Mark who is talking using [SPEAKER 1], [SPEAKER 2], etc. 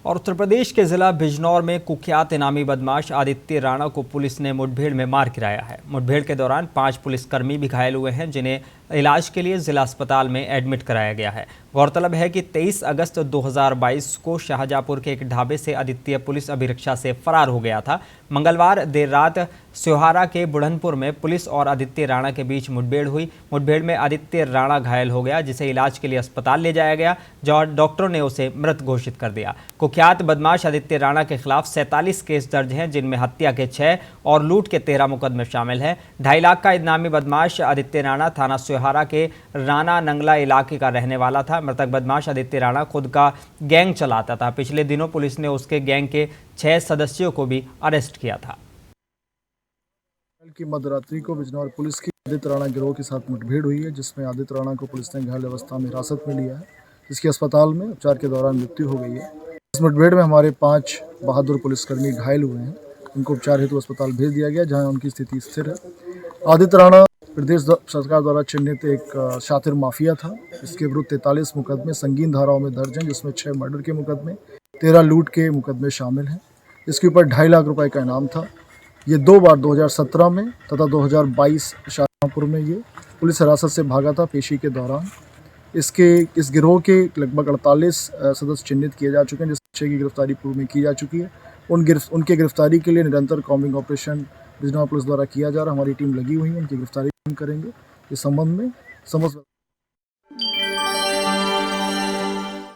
[SPEAKER 1] और उत्तर प्रदेश के जिला बिजनौर में कुख्यात इनामी बदमाश आदित्य राणा को पुलिस ने मुठभेड़ में मार गिराया है। मुठभेड़ के दौरान 5 पुलिसकर्मी भी घायल हुए हैं, जिन्हें इलाज के लिए जिला अस्पताल में एडमिट कराया गया है। गौरतलब है कि 23 अगस्त 2022 को शाहजहाँपुर के एक ढाबे से आदित्य पुलिस अभिरक्षा से फरार हो गया था। मंगलवार देर रात स्योहारा के बुढ़नपुर में पुलिस और आदित्य राणा के बीच मुठभेड़ हुई। मुठभेड़ में आदित्य राणा घायल हो गया, जिसे इलाज के लिए अस्पताल ले जाया गया, जहां डॉक्टरों ने उसे मृत घोषित कर दिया। कुख्यात बदमाश आदित्य राणा के खिलाफ 47 केस दर्ज हैं, जिनमें हत्या के 6 और लूट के 13 मुकदमे शामिल हैं। 2.5 लाख का इनामी बदमाश आदित्य राणा थाना स्योहारा के राना नंगला इलाके का रहने वाला था। मृतक बदमाश आदित्य राणा खुद का गैंग चलाता था। पिछले दिनों पुलिस ने उसके गैंग के 6 सदस्यों को भी अरेस्ट किया था।
[SPEAKER 2] कल की मध्यरात्रि को बिजनौर पुलिस की आदित्य राणा गिरोह के साथ मुठभेड़ हुई है, जिसमें आदित्य राणा को पुलिस ने घायल अवस्था में हिरासत में लिया है, जिसकी अस्पताल में उपचार के दौरान मृत्यु हो गई है। इस मुठभेड़ में हमारे 5 बहादुर पुलिसकर्मी घायल हुए हैं। उनको उपचार हेतु अस्पताल भेज दिया गया, जहां उनकी स्थिति स्थिर है। आदित्य राणा प्रदेश सरकार द्वारा चिन्हित एक शातिर माफिया था। इसके विरुद्ध 43 मुकदमे संगीन धाराओं में दर्ज हैं, जिसमें 6 मर्डर के मुकदमे, 13 लूट के मुकदमे शामिल हैं। इसके ऊपर 2.5 लाख रुपए का इनाम था। ये 2 बार 2017 में तथा 2022 शाहजहाँपुर में ये पुलिस हिरासत से भागा था। पेशी के दौरान इस गिरोह के लगभग 48 सदस्य चिन्हित किए जा चुके हैं, जिसमें 6 की गिरफ्तारी पूर्व में की जा चुकी है। उनके गिरफ्तारी के लिए निरंतर कॉम्बिंग ऑपरेशन बिजनौर पुलिस द्वारा किया जा रहा है। हमारी टीम लगी हुई है, उनकी गिरफ्तारी हम करेंगे। इस संबंध में समस्त